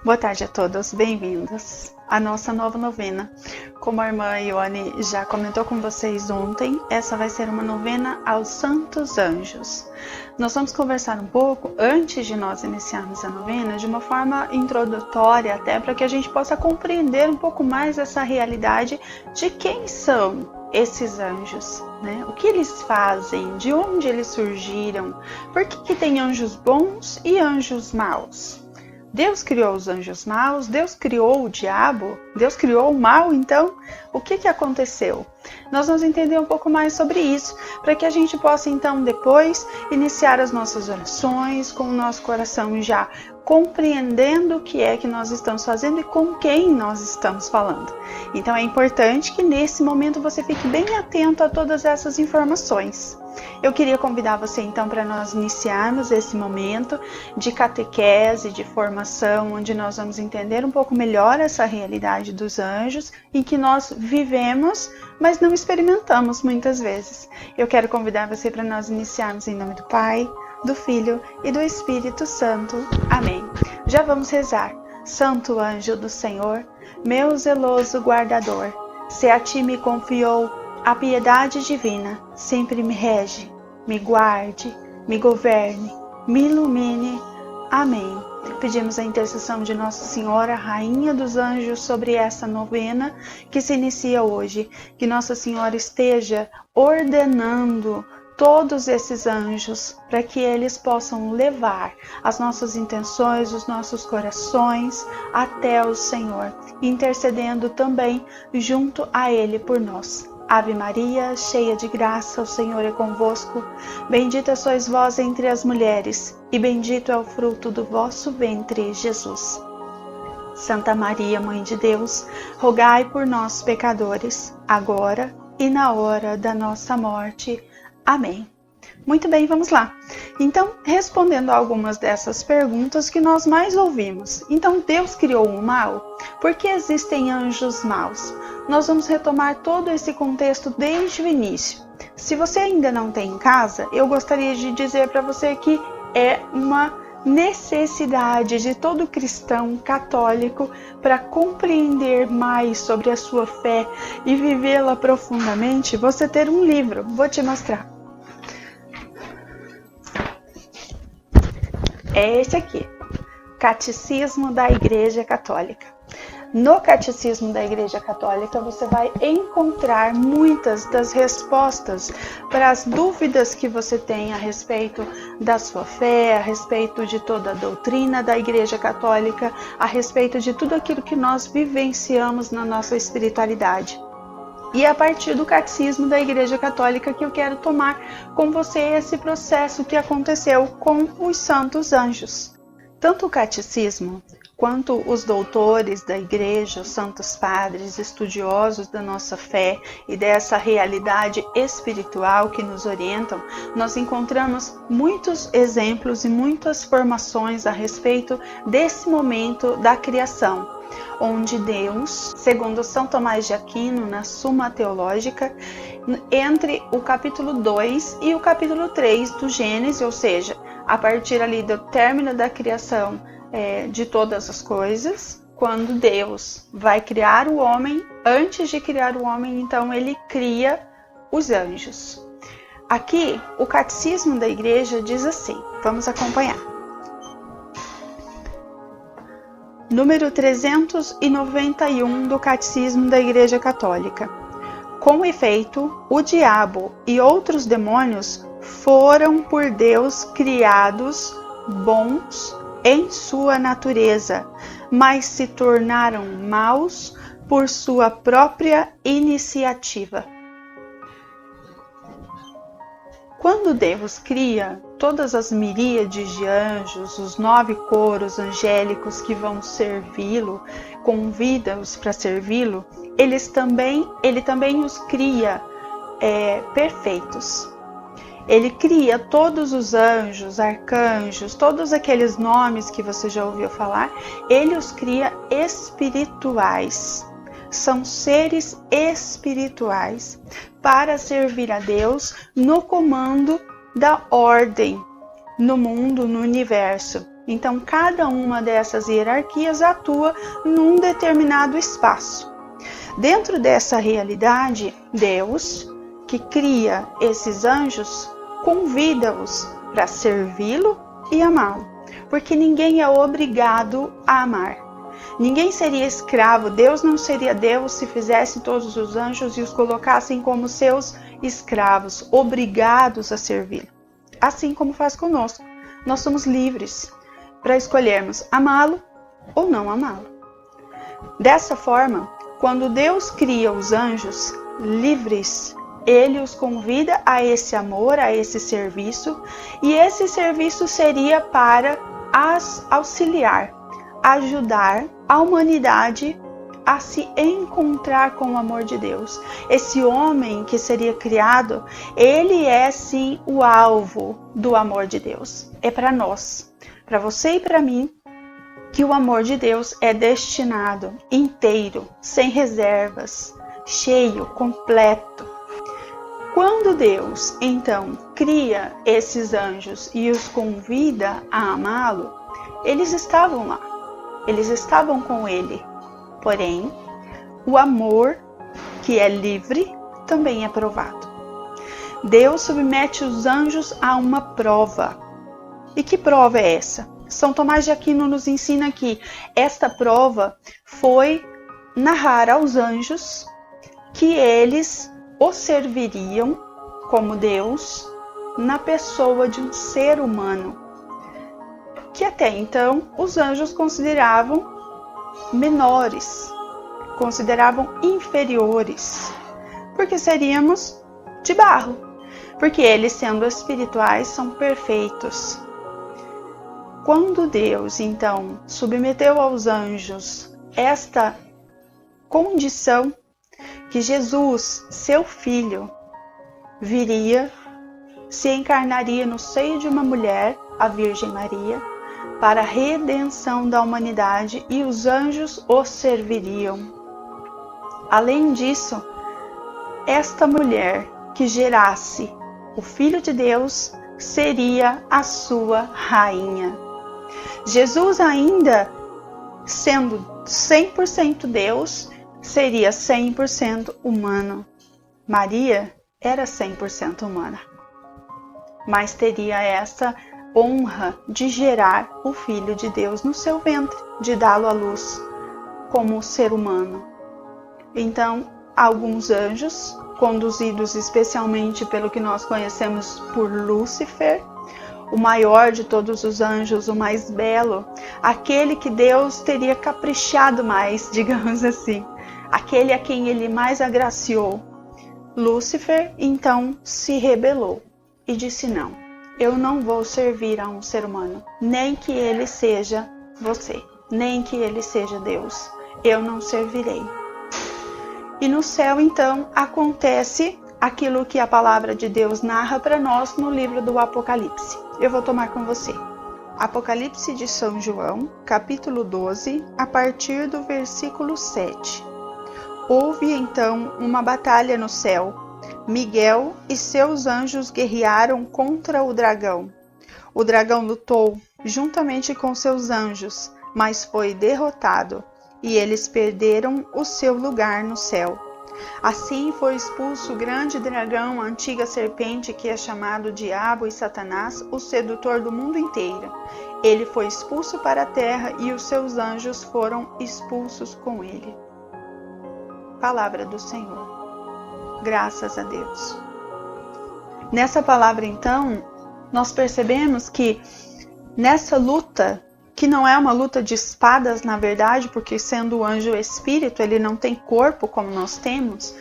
Boa tarde a todos, bem-vindos à nossa nova novena. Como a irmã Ione já comentou com vocês ontem, essa vai ser uma novena aos Santos Anjos. Nós vamos conversar um pouco, antes de nós iniciarmos a novena, de uma forma introdutória, até para que a gente possa compreender um pouco mais essa realidade de quem são esses anjos, né? O que eles fazem, de onde eles surgiram, por que tem anjos bons e anjos maus? Deus criou os anjos maus, Deus criou o diabo, Deus criou o mal, então o que aconteceu? Nós vamos entender um pouco mais sobre isso, para que a gente possa então depois iniciar as nossas orações com o nosso coração já compreendendo o que é que nós estamos fazendo e com quem nós estamos falando. Então é importante que nesse momento você fique bem atento a todas essas informações. Eu queria convidar você então para nós iniciarmos esse momento de catequese, de formação, onde nós vamos entender um pouco melhor essa realidade dos anjos em que nós vivemos, mas não experimentamos muitas vezes. Eu quero convidar você para nós iniciarmos em nome do Pai, do Filho e do Espírito Santo. Amém. Já vamos rezar. Santo anjo do Senhor, meu zeloso guardador, se a ti me confiou a piedade divina, sempre me rege, me guarde, me governe, me ilumine. Amém. Pedimos a intercessão de Nossa Senhora, Rainha dos Anjos, sobre essa novena que se inicia hoje. Que Nossa Senhora esteja ordenando todos esses anjos para que eles possam levar as nossas intenções, os nossos corações até o Senhor, intercedendo também junto a Ele por nós. Ave Maria, cheia de graça, o Senhor é convosco. Bendita sois vós entre as mulheres, e bendito é o fruto do vosso ventre, Jesus. Santa Maria, Mãe de Deus, rogai por nós, pecadores, agora e na hora da nossa morte. Amém. Muito bem, vamos lá. Então, respondendo a algumas dessas perguntas que nós mais ouvimos. Então, Deus criou o mal? Por que existem anjos maus? Nós vamos retomar todo esse contexto desde o início. Se você ainda não tem em casa, eu gostaria de dizer para você que é uma necessidade de todo cristão católico para compreender mais sobre a sua fé e vivê-la profundamente, você ter um livro. Vou te mostrar. É esse aqui, Catecismo da Igreja Católica. No Catecismo da Igreja Católica você vai encontrar muitas das respostas para as dúvidas que você tem a respeito da sua fé, a respeito de toda a doutrina da Igreja Católica, a respeito de tudo aquilo que nós vivenciamos na nossa espiritualidade. E é a partir do Catecismo da Igreja Católica que eu quero tomar com você esse processo que aconteceu com os santos anjos. Tanto o Catecismo quanto os doutores da Igreja, os santos padres, estudiosos da nossa fé e dessa realidade espiritual que nos orientam, nós encontramos muitos exemplos e muitas formações a respeito desse momento da criação, onde Deus, segundo São Tomás de Aquino, na Suma Teológica, entre o capítulo 2 e o capítulo 3 do Gênesis, ou seja, a partir ali do término da criação de todas as coisas, quando Deus vai criar o homem, antes de criar o homem, então ele cria os anjos. Aqui, o Catecismo da Igreja diz assim, vamos acompanhar. Número 391 do Catecismo da Igreja Católica. Com efeito, o diabo e outros demônios foram por Deus criados bons em sua natureza, mas se tornaram maus por sua própria iniciativa. Quando Deus cria todas as miríades de anjos, os 9 coros angélicos que vão servi-lo, convida-os para servi-lo, ele também os cria perfeitos. Ele cria todos os anjos, arcanjos, todos aqueles nomes que você já ouviu falar, ele os cria espirituais. São seres espirituais para servir a Deus no comando da ordem no mundo, no universo. Então, cada uma dessas hierarquias atua num determinado espaço. Dentro dessa realidade, Deus, que cria esses anjos, convida-os para servi-lo e amá-lo, porque ninguém é obrigado a amar. Ninguém seria escravo, Deus não seria Deus se fizesse todos os anjos e os colocassem como seus escravos, obrigados a servi-lo. Assim como faz conosco, nós somos livres para escolhermos amá-lo ou não amá-lo. Dessa forma, quando Deus cria os anjos livres, Ele os convida a esse amor, a esse serviço, e esse serviço seria para auxiliar, ajudar a humanidade a se encontrar com o amor de Deus. Esse homem que seria criado, ele é sim o alvo do amor de Deus. É para nós, para você e para mim, que o amor de Deus é destinado inteiro, sem reservas, cheio, completo. Quando Deus, então, cria esses anjos e os convida a amá-lo, eles estavam lá, eles estavam com Ele. Porém, o amor, que é livre, também é provado. Deus submete os anjos a uma prova. E que prova é essa? São Tomás de Aquino nos ensina que esta prova foi narrar aos anjos que eles o serviriam como Deus na pessoa de um ser humano, que até então os anjos consideravam menores, consideravam inferiores, porque seríamos de barro, porque eles, sendo espirituais, são perfeitos. Quando Deus, então, submeteu aos anjos esta condição, que Jesus, seu Filho, viria, se encarnaria no seio de uma mulher, a Virgem Maria, para a redenção da humanidade, e os anjos o serviriam. Além disso, esta mulher que gerasse o Filho de Deus seria a sua rainha. Jesus, ainda sendo 100% Deus, seria 100% humano. Maria era 100% humana, mas teria essa honra de gerar o Filho de Deus no seu ventre, de dá-lo à luz como ser humano. Então, alguns anjos, conduzidos especialmente pelo que nós conhecemos por Lúcifer, o maior de todos os anjos, o mais belo, aquele que Deus teria caprichado mais, digamos assim, aquele a quem ele mais agraciou. Lúcifer, então, se rebelou e disse: não, eu não vou servir a um ser humano, nem que ele seja você, nem que ele seja Deus, eu não servirei. E no céu, então, acontece aquilo que a palavra de Deus narra para nós no livro do Apocalipse. Eu vou tomar com você. Apocalipse de São João, capítulo 12, a partir do versículo 7. Houve então uma batalha no céu. Miguel e seus anjos guerrearam contra o dragão. O dragão lutou juntamente com seus anjos, mas foi derrotado, e eles perderam o seu lugar no céu. Assim foi expulso o grande dragão, a antiga serpente, que é chamado Diabo e Satanás, o sedutor do mundo inteiro. Ele foi expulso para a terra e os seus anjos foram expulsos com ele. Palavra do Senhor. Graças a Deus. Nessa palavra, então, nós percebemos que nessa luta, que não é uma luta de espadas, na verdade, porque sendo o anjo espírito, ele não tem corpo como nós temos,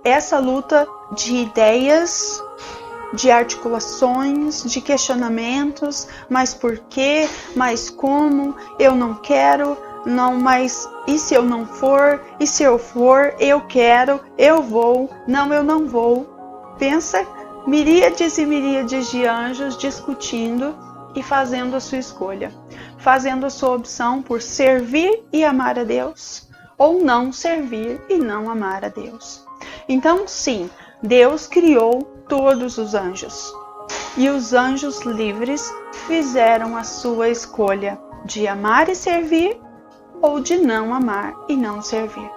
essa luta de ideias, de articulações, de questionamentos, mas por quê, mas como, eu não quero, não, mas e se eu não for, e se eu for, eu quero, eu vou, não, eu não vou. Pensa, miríades e miríades de anjos discutindo e fazendo a sua escolha, fazendo a sua opção por servir e amar a Deus, ou não servir e não amar a Deus. Então, sim, Deus criou todos os anjos, e os anjos livres fizeram a sua escolha de amar e servir ou de não amar e não servir.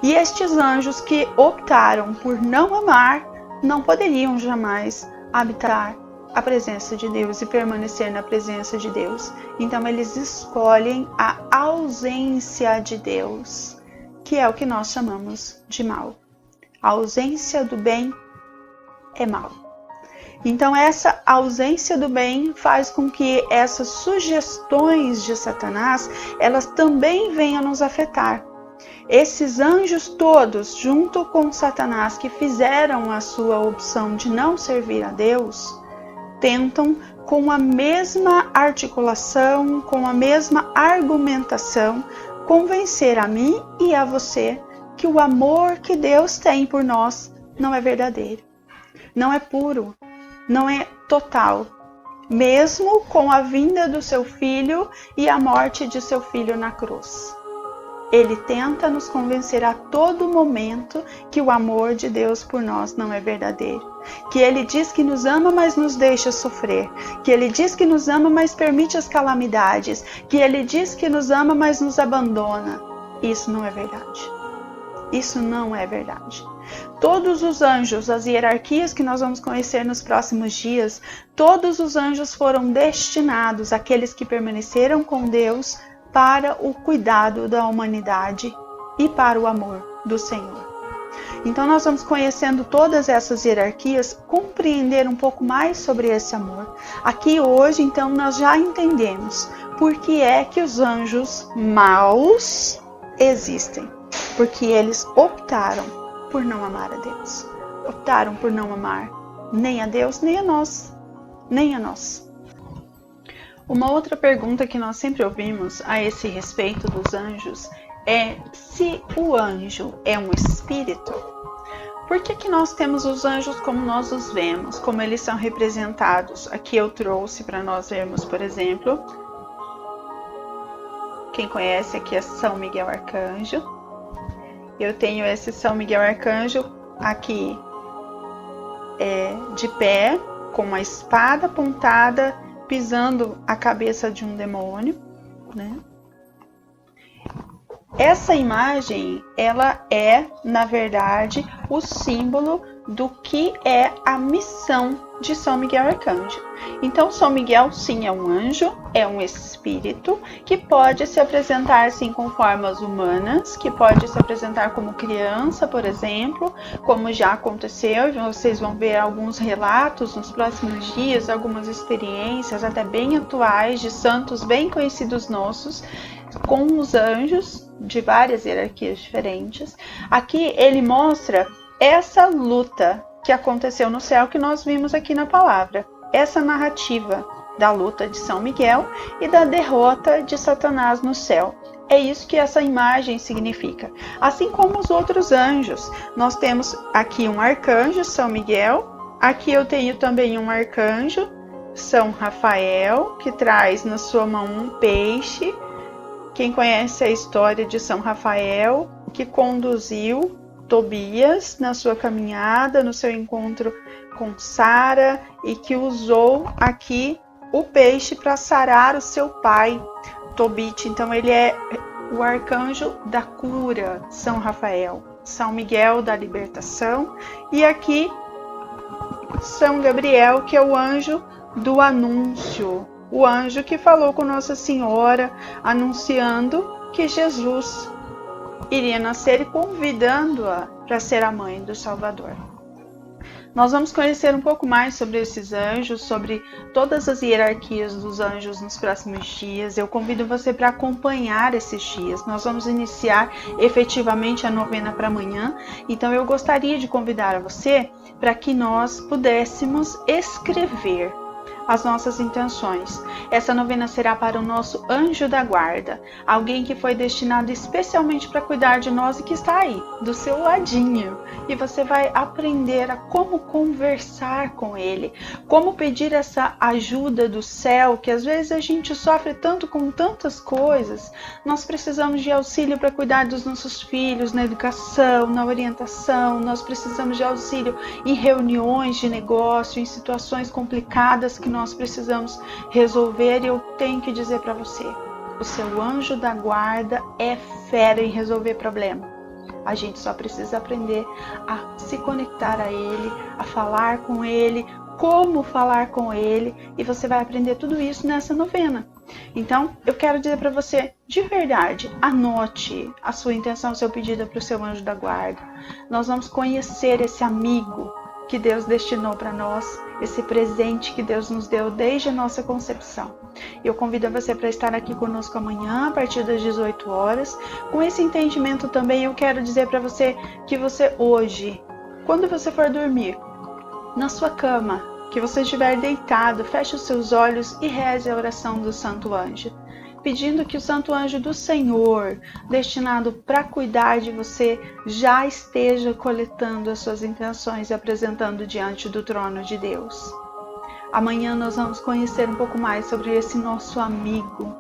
E estes anjos que optaram por não amar não poderiam jamais habitar a presença de Deus e permanecer na presença de Deus. Então eles escolhem a ausência de Deus, que é o que nós chamamos de mal. A ausência do bem é mal. Então essa ausência do bem faz com que essas sugestões de Satanás, elas também venham nos afetar. Esses anjos todos, junto com Satanás, que fizeram a sua opção de não servir a Deus, tentam com a mesma articulação, com a mesma argumentação, convencer a mim e a você que o amor que Deus tem por nós não é verdadeiro, não é puro, não é total, mesmo com a vinda do seu filho e a morte de seu filho na cruz. Ele tenta nos convencer a todo momento que o amor de Deus por nós não é verdadeiro. Que Ele diz que nos ama, mas nos deixa sofrer. Que Ele diz que nos ama, mas permite as calamidades. Que Ele diz que nos ama, mas nos abandona. Isso não é verdade. Isso não é verdade. Todos os anjos, as hierarquias que nós vamos conhecer nos próximos dias, todos os anjos foram destinados àqueles que permaneceram com Deus para o cuidado da humanidade e para o amor do Senhor. Então nós vamos conhecendo todas essas hierarquias, compreender um pouco mais sobre esse amor. Aqui hoje, então, nós já entendemos por que é que os anjos maus existem. Porque eles optaram por não amar a Deus. Optaram por não amar nem a Deus, nem a nós. Nem a nós. Uma outra pergunta que nós sempre ouvimos a esse respeito dos anjos é se o anjo é um espírito. Por que nós temos os anjos como nós os vemos, como eles são representados? Aqui eu trouxe para nós vermos, por exemplo, quem conhece aqui é São Miguel Arcanjo. Eu tenho esse São Miguel Arcanjo aqui de pé, com uma espada apontada, pisando a cabeça de um demônio, né? Essa imagem, ela é, na verdade, o símbolo do que é a missão de São Miguel Arcanjo. Então, São Miguel, sim, é um anjo, é um espírito que pode se apresentar, sim, com formas humanas, que pode se apresentar como criança, por exemplo, como já aconteceu, e vocês vão ver alguns relatos nos próximos dias, algumas experiências até bem atuais de santos bem conhecidos nossos, com os anjos de várias hierarquias diferentes. Aqui ele mostra essa luta que aconteceu no céu que nós vimos aqui na palavra. Essa narrativa da luta de São Miguel e da derrota de Satanás no céu. É isso que essa imagem significa. Assim como os outros anjos. Nós temos aqui um arcanjo, São Miguel. Aqui eu tenho também um arcanjo, São Rafael, que traz na sua mão um peixe. Quem conhece a história de São Rafael, que conduziu Tobias na sua caminhada, no seu encontro com Sara, e que usou aqui o peixe para sarar o seu pai, Tobit. Então ele é o arcanjo da cura, São Rafael. São Miguel da libertação. E aqui São Gabriel, que é o anjo do anúncio. O anjo que falou com Nossa Senhora, anunciando que Jesus iria nascer e convidando-a para ser a mãe do Salvador. Nós vamos conhecer um pouco mais sobre esses anjos, sobre todas as hierarquias dos anjos nos próximos dias. Eu convido você para acompanhar esses dias. Nós vamos iniciar efetivamente a novena para amanhã. Então eu gostaria de convidar a você para que nós pudéssemos escrever as nossas intenções. Essa novena será para o nosso anjo da guarda, alguém que foi destinado especialmente para cuidar de nós e que está aí, do seu ladinho. E você vai aprender a como conversar com ele, como pedir essa ajuda do céu, que às vezes a gente sofre tanto com tantas coisas. Nós precisamos de auxílio para cuidar dos nossos filhos, na educação, na orientação. Nós precisamos de auxílio em reuniões de negócio, em situações complicadas que nós precisamos resolver, e eu tenho que dizer para você, o seu anjo da guarda é fera em resolver problema. A gente só precisa aprender a se conectar a ele, a falar com ele, como falar com ele, e você vai aprender tudo isso nessa novena. Então, eu quero dizer para você, de verdade, anote a sua intenção, o seu pedido para o seu anjo da guarda. Nós vamos conhecer esse amigo que Deus destinou para nós, esse presente que Deus nos deu desde a nossa concepção. Eu convido você para estar aqui conosco amanhã, a partir das 18 horas. Com esse entendimento também, eu quero dizer para você que você hoje, quando você for dormir, na sua cama, que você estiver deitado, feche os seus olhos e reze a oração do Santo Anjo, pedindo que o Santo Anjo do Senhor, destinado para cuidar de você, já esteja coletando as suas intenções e apresentando diante do trono de Deus. Amanhã nós vamos conhecer um pouco mais sobre esse nosso amigo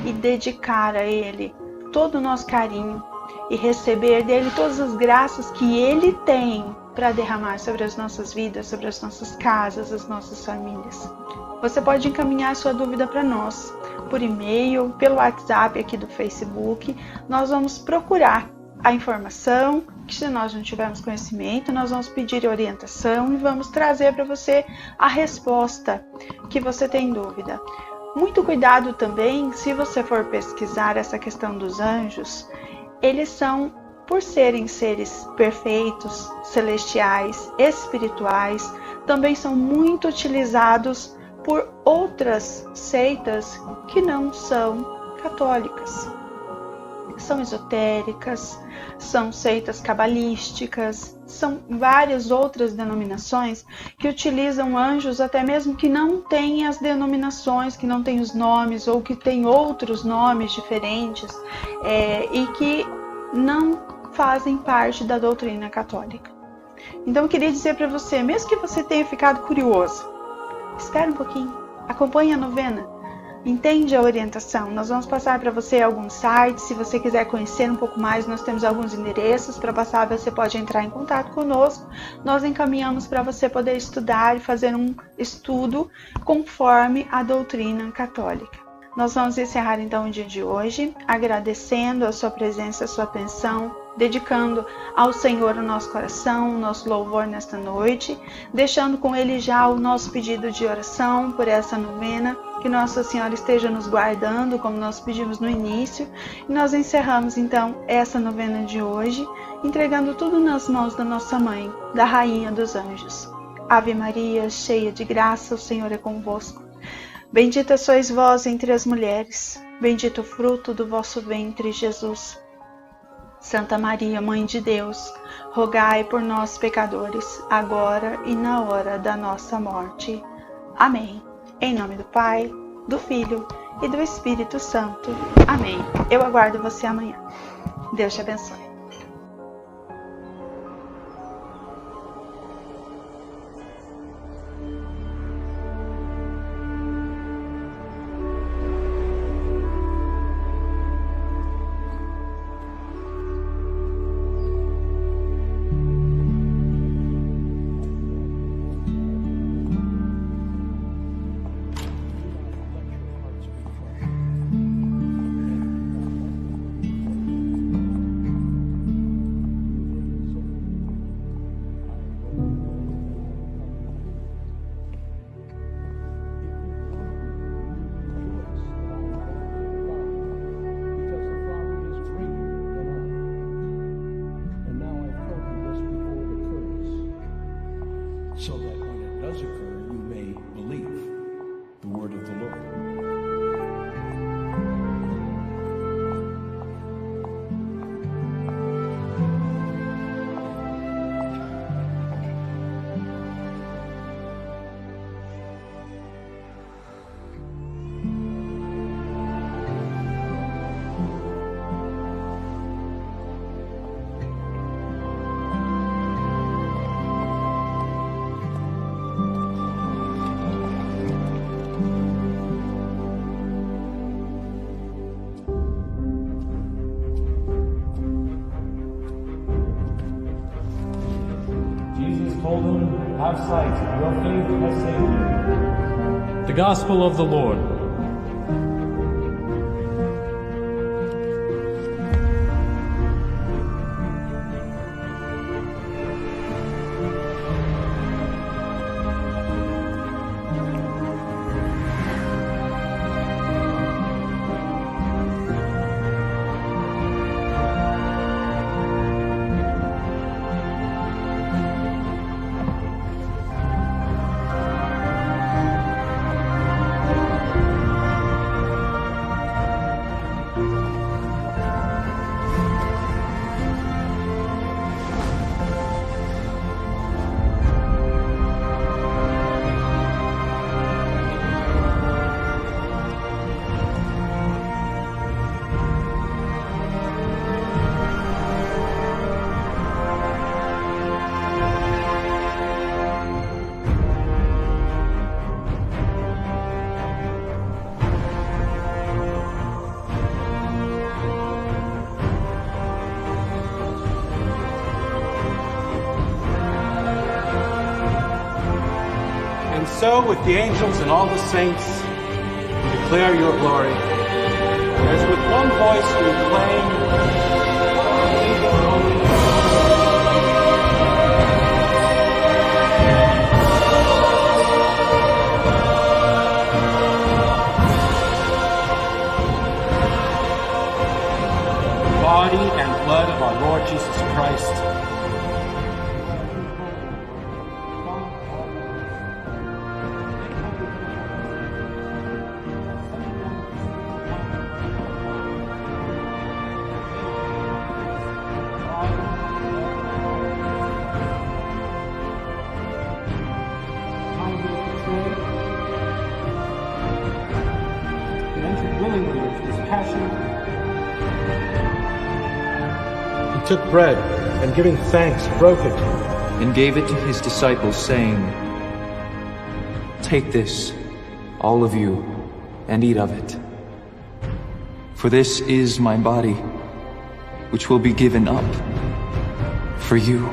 e dedicar a ele todo o nosso carinho e receber dele todas as graças que ele tem para derramar sobre as nossas vidas, sobre as nossas casas, as nossas famílias. Você pode encaminhar sua dúvida para nós, por e-mail, pelo WhatsApp aqui do Facebook. Nós vamos procurar a informação, que se nós não tivermos conhecimento, nós vamos pedir orientação e vamos trazer para você a resposta que você tem dúvida. Muito cuidado também, se você for pesquisar essa questão dos anjos, eles são, por serem seres perfeitos, celestiais, espirituais, também são muito utilizados por outras seitas que não são católicas. São esotéricas, são seitas cabalísticas, são várias outras denominações que utilizam anjos até mesmo que não têm as denominações, que não têm os nomes ou que têm outros nomes diferentes e que não fazem parte da doutrina católica. Então eu queria dizer para você, mesmo que você tenha ficado curioso, espera um pouquinho, acompanhe a novena, entende a orientação. Nós vamos passar para você alguns sites, se você quiser conhecer um pouco mais, nós temos alguns endereços para passar, você pode entrar em contato conosco, nós encaminhamos para você poder estudar e fazer um estudo conforme a doutrina católica. Nós vamos encerrar então o dia de hoje, agradecendo a sua presença, a sua atenção, dedicando ao Senhor o nosso coração, o nosso louvor nesta noite, deixando com Ele já o nosso pedido de oração por essa novena, que Nossa Senhora esteja nos guardando, como nós pedimos no início, e nós encerramos então essa novena de hoje, entregando tudo nas mãos da nossa Mãe, da Rainha dos Anjos. Ave Maria, cheia de graça, o Senhor é convosco. Bendita sois vós entre as mulheres, bendito o fruto do vosso ventre, Jesus. Santa Maria, Mãe de Deus, rogai por nós, pecadores, agora e na hora da nossa morte. Amém. Em nome do Pai, do Filho e do Espírito Santo. Amém. Eu aguardo você amanhã. Deus te abençoe. So that when it does occur, you may believe the word of the Lord. Jesus told him, "Have sight, your faith has saved you." The Gospel of the Lord. And so, with the angels and all the saints, we declare your glory, as with one voice we proclaim, body and blood of our Lord Jesus Christ. And entered willingly into his passion. He took bread, and giving thanks, broke it, and gave it to his disciples, saying, "Take this, all of you, and eat of it. For this is my body, which will be given up for you."